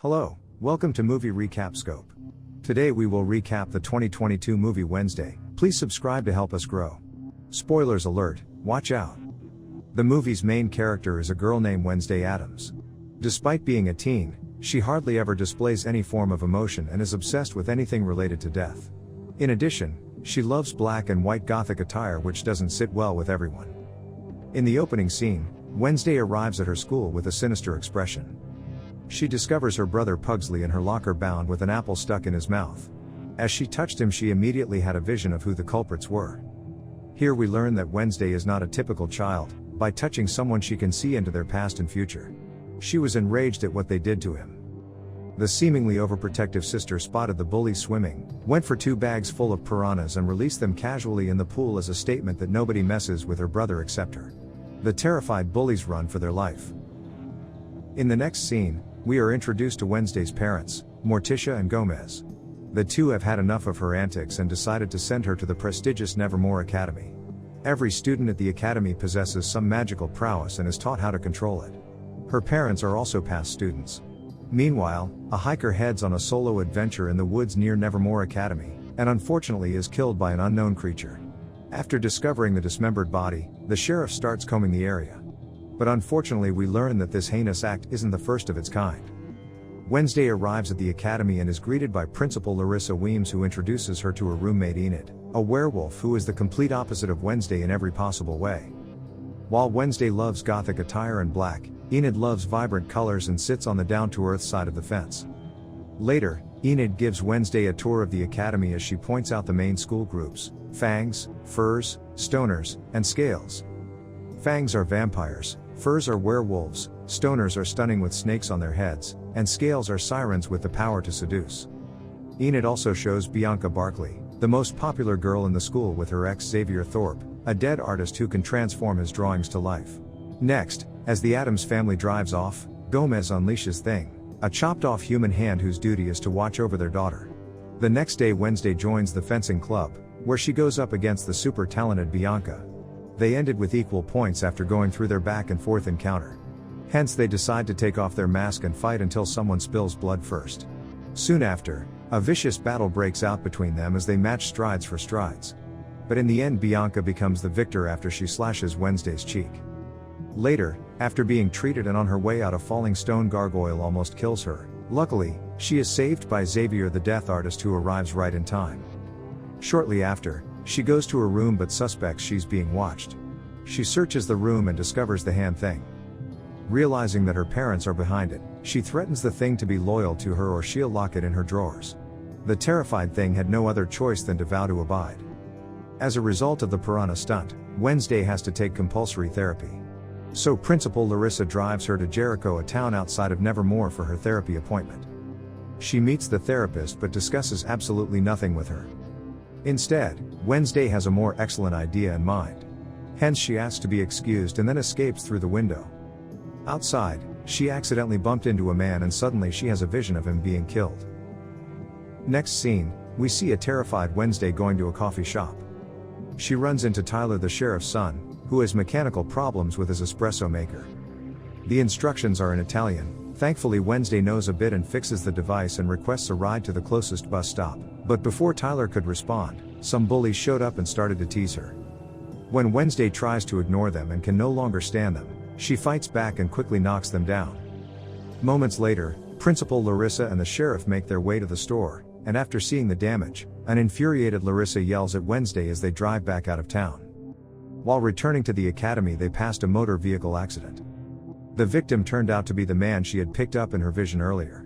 Hello, welcome to Movie Recap Scope. Today we will recap the 2022 movie Wednesday. Please subscribe to help us grow. Spoilers alert, watch out. The movie's main character is a girl named Wednesday Addams. Despite being a teen, she hardly ever displays any form of emotion and is obsessed with anything related to death. In addition, she loves black and white gothic attire which doesn't sit well with everyone. In the opening scene, Wednesday arrives at her school with a sinister expression. She discovers her brother Pugsley in her locker bound with an apple stuck in his mouth. As she touched him, she immediately had a vision of who the culprits were. Here we learn that Wednesday is not a typical child. By touching someone she can see into their past and future. She was enraged at what they did to him. The seemingly overprotective sister spotted the bully swimming, went for 2 bags full of piranhas and released them casually in the pool as a statement that nobody messes with her brother except her. The terrified bullies run for their life. In the next scene, we are introduced to Wednesday's parents, Morticia and Gomez. The two have had enough of her antics and decided to send her to the prestigious Nevermore Academy. Every student at the academy possesses some magical prowess and is taught how to control it. Her parents are also past students. Meanwhile, a hiker heads on a solo adventure in the woods near Nevermore Academy, and unfortunately is killed by an unknown creature. After discovering the dismembered body, the sheriff starts combing the area. But unfortunately we learn that this heinous act isn't the first of its kind. Wednesday arrives at the academy and is greeted by Principal Larissa Weems, who introduces her to her roommate Enid, a werewolf who is the complete opposite of Wednesday in every possible way. While Wednesday loves gothic attire and black, Enid loves vibrant colors and sits on the down-to-earth side of the fence. Later, Enid gives Wednesday a tour of the academy as she points out the main school groups: Fangs, Furs, Stoners, and Scales. Fangs are vampires, Furs are werewolves, Stoners are stunning with snakes on their heads, and Scales are sirens with the power to seduce. Enid also shows Bianca Barkley, the most popular girl in the school, with her ex Xavier Thorpe, a dead artist who can transform his drawings to life. Next, as the Addams family drives off, Gomez unleashes Thing, a chopped-off human hand whose duty is to watch over their daughter. The next day Wednesday joins the fencing club, where she goes up against the super-talented Bianca. They ended with equal points after going through their back-and-forth encounter. Hence they decide to take off their mask and fight until someone spills blood first. Soon after, a vicious battle breaks out between them as they match strides for strides. But in the end Bianca becomes the victor after she slashes Wednesday's cheek. Later, after being treated and on her way out, a falling stone gargoyle almost kills her. Luckily, she is saved by Xavier the death artist, who arrives right in time. Shortly after, she goes to her room but suspects she's being watched. She searches the room and discovers the hand Thing. Realizing that her parents are behind it, she threatens the Thing to be loyal to her or she'll lock it in her drawers. The terrified Thing had no other choice than to vow to abide. As a result of the piranha stunt, Wednesday has to take compulsory therapy. So Principal Larissa drives her to Jericho, a town outside of Nevermore, for her therapy appointment. She meets the therapist but discusses absolutely nothing with her. Instead, Wednesday has a more excellent idea in mind. Hence she asks to be excused and then escapes through the window. Outside, she accidentally bumped into a man and suddenly she has a vision of him being killed. Next scene, we see a terrified Wednesday going to a coffee shop. She runs into Tyler, the sheriff's son, who has mechanical problems with his espresso maker. The instructions are in Italian. Thankfully Wednesday knows a bit and fixes the device and requests a ride to the closest bus stop. But before Tyler could respond, some bullies showed up and started to tease her. When Wednesday tries to ignore them and can no longer stand them, she fights back and quickly knocks them down. Moments later, Principal Larissa and the sheriff make their way to the store, and after seeing the damage, an infuriated Larissa yells at Wednesday as they drive back out of town. While returning to the academy they passed a motor vehicle accident. The victim turned out to be the man she had picked up in her vision earlier.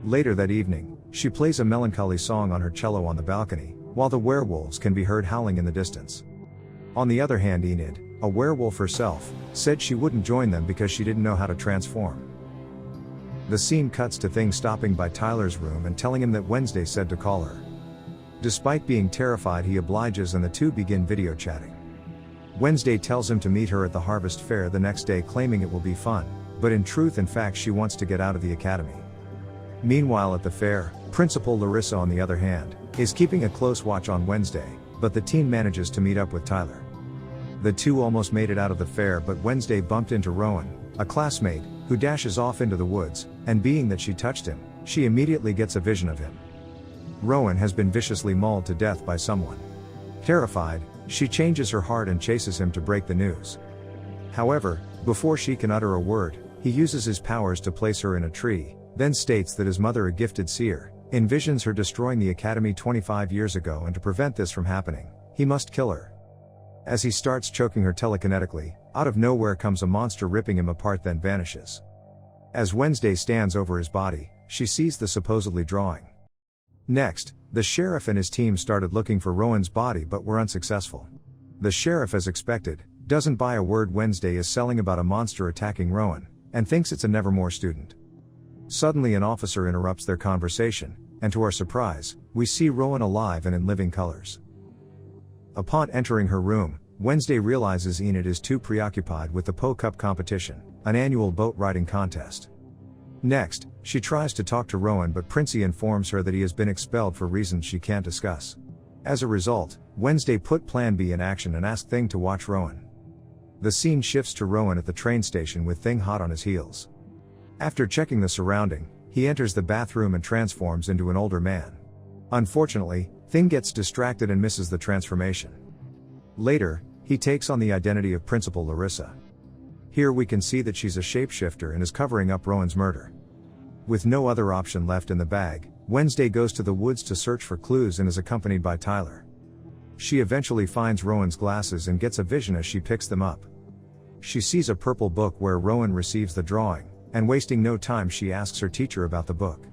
Later that evening, she plays a melancholy song on her cello on the balcony, while the werewolves can be heard howling in the distance. On the other hand, Enid, a werewolf herself, said she wouldn't join them because she didn't know how to transform. The scene cuts to Thing stopping by Tyler's room and telling him that Wednesday said to call her. Despite being terrified, he obliges and the two begin video chatting. Wednesday tells him to meet her at the Harvest Fair the next day, claiming it will be fun, but in fact she wants to get out of the academy. Meanwhile at the fair, Principal Larissa, on the other hand, is keeping a close watch on Wednesday, but the teen manages to meet up with Tyler. The two almost made it out of the fair, but Wednesday bumped into Rowan, a classmate, who dashes off into the woods, and being that she touched him, she immediately gets a vision of him. Rowan has been viciously mauled to death by someone. Terrified, she changes her heart and chases him to break the news. However, before she can utter a word, he uses his powers to place her in a tree, then states that his mother, a gifted seer, envisions her destroying the academy 25 years ago, and to prevent this from happening, he must kill her. As he starts choking her telekinetically, out of nowhere comes a monster ripping him apart, then vanishes. As Wednesday stands over his body, she sees the supposedly drawing. Next, the sheriff and his team started looking for Rowan's body but were unsuccessful. The sheriff, as expected, doesn't buy a word Wednesday is selling about a monster attacking Rowan, and thinks it's a Nevermore student. Suddenly an officer interrupts their conversation, and to our surprise, we see Rowan alive and in living colors. Upon entering her room, Wednesday realizes Enid is too preoccupied with the Po Cup competition, an annual boat riding contest. Next, she tries to talk to Rowan, but Princey informs her that he has been expelled for reasons she can't discuss. As a result, Wednesday put Plan B in action and asked Thing to watch Rowan. The scene shifts to Rowan at the train station with Thing hot on his heels. After checking the surrounding, he enters the bathroom and transforms into an older man. Unfortunately, Thing gets distracted and misses the transformation. Later, he takes on the identity of Principal Larissa. Here we can see that she's a shapeshifter and is covering up Rowan's murder. With no other option left in the bag, Wednesday goes to the woods to search for clues and is accompanied by Tyler. She eventually finds Rowan's glasses and gets a vision as she picks them up. She sees a purple book where Rowan receives the drawing, and wasting no time she asks her teacher about the book.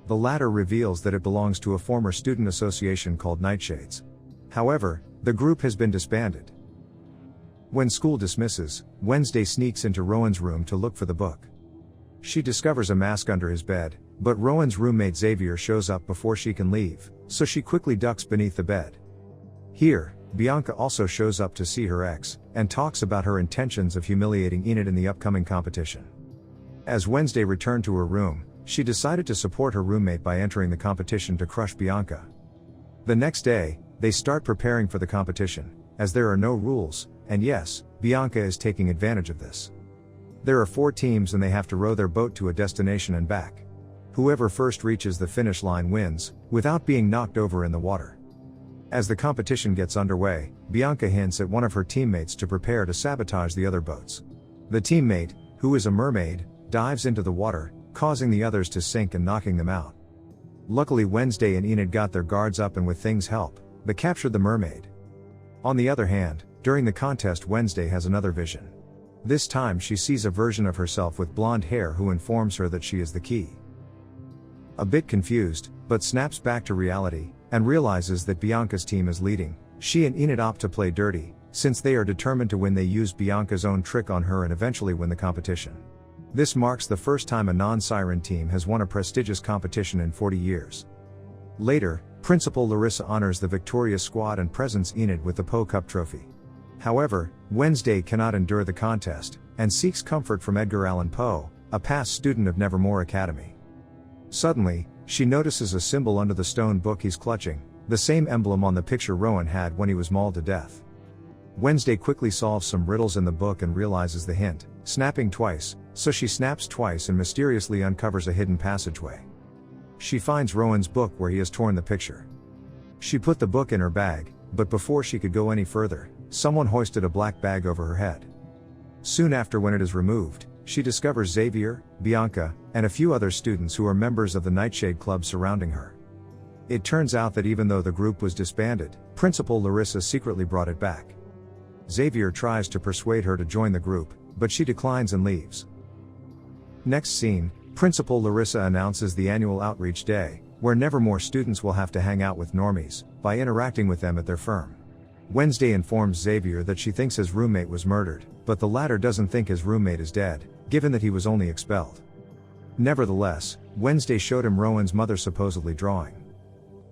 The latter reveals that it belongs to a former student association called Nightshades. However, the group has been disbanded. When school dismisses, Wednesday sneaks into Rowan's room to look for the book. She discovers a mask under his bed, but Rowan's roommate Xavier shows up before she can leave, so she quickly ducks beneath the bed. Here, Bianca also shows up to see her ex, and talks about her intentions of humiliating Enid in the upcoming competition. As Wednesday returned to her room, she decided to support her roommate by entering the competition to crush Bianca. The next day, they start preparing for the competition, as there are no rules, and yes, Bianca is taking advantage of this. There are 4 teams and they have to row their boat to a destination and back. Whoever first reaches the finish line wins, without being knocked over in the water. As the competition gets underway, Bianca hints at one of her teammates to prepare to sabotage the other boats. The teammate, who is a mermaid, dives into the water, causing the others to sink and knocking them out. Luckily Wednesday and Enid got their guards up and with Thing's help, they captured the mermaid. On the other hand, during the contest Wednesday has another vision. This time she sees a version of herself with blonde hair who informs her that she is the key. A bit confused, but snaps back to reality, and realizes that Bianca's team is leading. She and Enid opt to play dirty, since they are determined to win. They use Bianca's own trick on her and eventually win the competition. This marks the first time a non-Siren team has won a prestigious competition in 40 years. Later, Principal Larissa honors the victorious squad and presents Enid with the Po Cup trophy. However, Wednesday cannot endure the contest, and seeks comfort from Edgar Allan Poe, a past student of Nevermore Academy. Suddenly, she notices a symbol under the stone book he's clutching, the same emblem on the picture Rowan had when he was mauled to death. Wednesday quickly solves some riddles in the book and realizes the hint, snapping twice, so she snaps twice and mysteriously uncovers a hidden passageway. She finds Rowan's book where he has torn the picture. She put the book in her bag, but before she could go any further, someone hoisted a black bag over her head. Soon after, when it is removed, she discovers Xavier, Bianca, and a few other students who are members of the Nightshade Club surrounding her. It turns out that even though the group was disbanded, Principal Larissa secretly brought it back. Xavier tries to persuade her to join the group, but she declines and leaves. Next scene, Principal Larissa announces the annual Outreach Day, where Nevermore students will have to hang out with normies, by interacting with them at their firm. Wednesday informs Xavier that she thinks his roommate was murdered, but the latter doesn't think his roommate is dead, given that he was only expelled. Nevertheless, Wednesday showed him Rowan's mother supposedly drawing.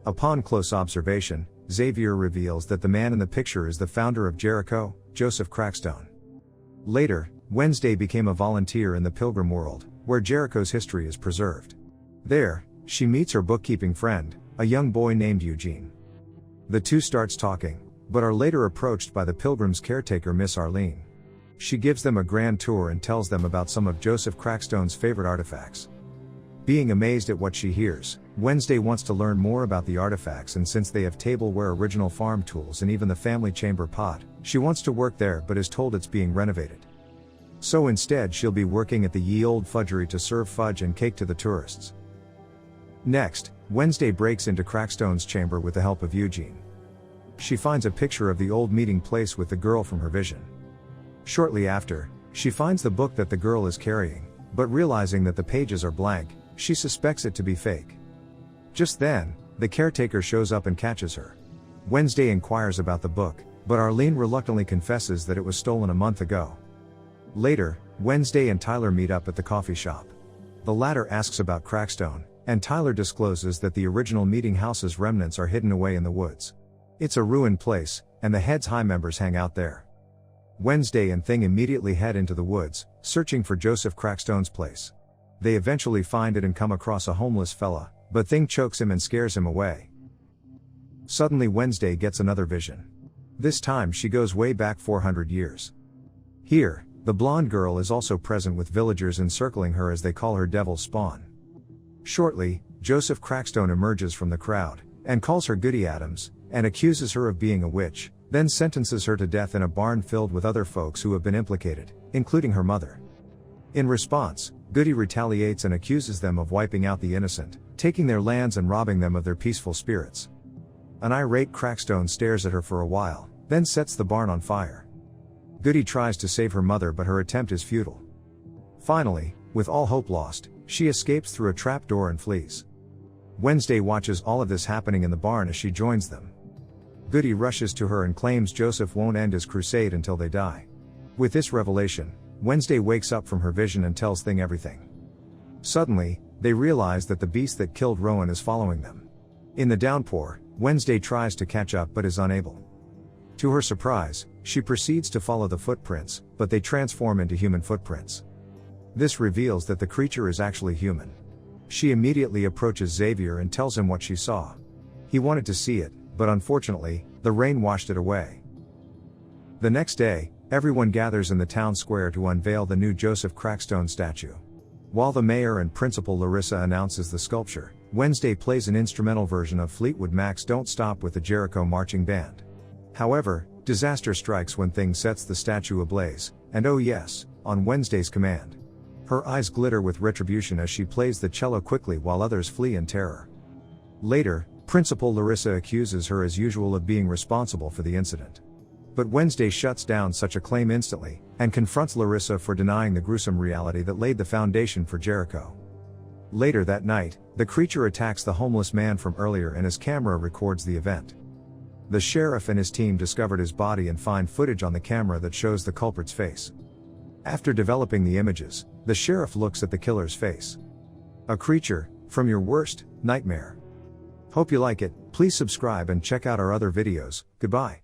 Upon close observation, Xavier reveals that the man in the picture is the founder of Jericho, Joseph Crackstone. Later, Wednesday became a volunteer in the Pilgrim World, where Jericho's history is preserved. There, she meets her bookkeeping friend, a young boy named Eugene. The two starts talking, but are later approached by the Pilgrim's caretaker Miss Arlene. She gives them a grand tour and tells them about some of Joseph Crackstone's favorite artifacts. Being amazed at what she hears, Wednesday wants to learn more about the artifacts, and since they have tableware, original farm tools, and even the family chamber pot, she wants to work there but is told it's being renovated. So instead she'll be working at the Ye Olde Fudgery to serve fudge and cake to the tourists. Next, Wednesday breaks into Crackstone's chamber with the help of Eugene. She finds a picture of the old meeting place with the girl from her vision. Shortly after, she finds the book that the girl is carrying, but realizing that the pages are blank, she suspects it to be fake. Just then, the caretaker shows up and catches her. Wednesday inquires about the book, but Arlene reluctantly confesses that it was stolen a month ago. Later, Wednesday and Tyler meet up at the coffee shop. The latter asks about Crackstone, and Tyler discloses that the original meeting house's remnants are hidden away in the woods. It's a ruined place, and the Heads High members hang out there. Wednesday and Thing immediately head into the woods, searching for Joseph Crackstone's place. They eventually find it and come across a homeless fella, but Thing chokes him and scares him away. Suddenly Wednesday gets another vision. This time she goes way back 400 years. Here, the blonde girl is also present with villagers encircling her as they call her Devil's Spawn. Shortly, Joseph Crackstone emerges from the crowd, and calls her Goody Adams, and accuses her of being a witch, then sentences her to death in a barn filled with other folks who have been implicated, including her mother. In response, Goody retaliates and accuses them of wiping out the innocent, taking their lands and robbing them of their peaceful spirits. An irate Crackstone stares at her for a while, then sets the barn on fire. Goody tries to save her mother, but her attempt is futile. Finally, with all hope lost, she escapes through a trap door and flees. Wednesday watches all of this happening in the barn as she joins them. Goody rushes to her and claims Joseph won't end his crusade until they die. With this revelation, Wednesday wakes up from her vision and tells Thing everything. Suddenly, they realize that the beast that killed Rowan is following them. In the downpour, Wednesday tries to catch up but is unable. To her surprise, she proceeds to follow the footprints, but they transform into human footprints. This reveals that the creature is actually human. She immediately approaches Xavier and tells him what she saw. He wanted to see it, but unfortunately, the rain washed it away. The next day, everyone gathers in the town square to unveil the new Joseph Crackstone statue. While the mayor and Principal Larissa announces the sculpture, Wednesday plays an instrumental version of Fleetwood Mac's Don't Stop with the Jericho Marching Band. However, disaster strikes when Thing sets the statue ablaze, and oh yes, on Wednesday's command. Her eyes glitter with retribution as she plays the cello quickly while others flee in terror. Later, Principal Larissa accuses her as usual of being responsible for the incident. But Wednesday shuts down such a claim instantly, and confronts Larissa for denying the gruesome reality that laid the foundation for Jericho. Later that night, the creature attacks the homeless man from earlier and his camera records the event. The sheriff and his team discovered his body and find footage on the camera that shows the culprit's face. After developing the images, the sheriff looks at the killer's face. A creature from your worst nightmare. Hope you like it. Please subscribe and check out our other videos. Goodbye.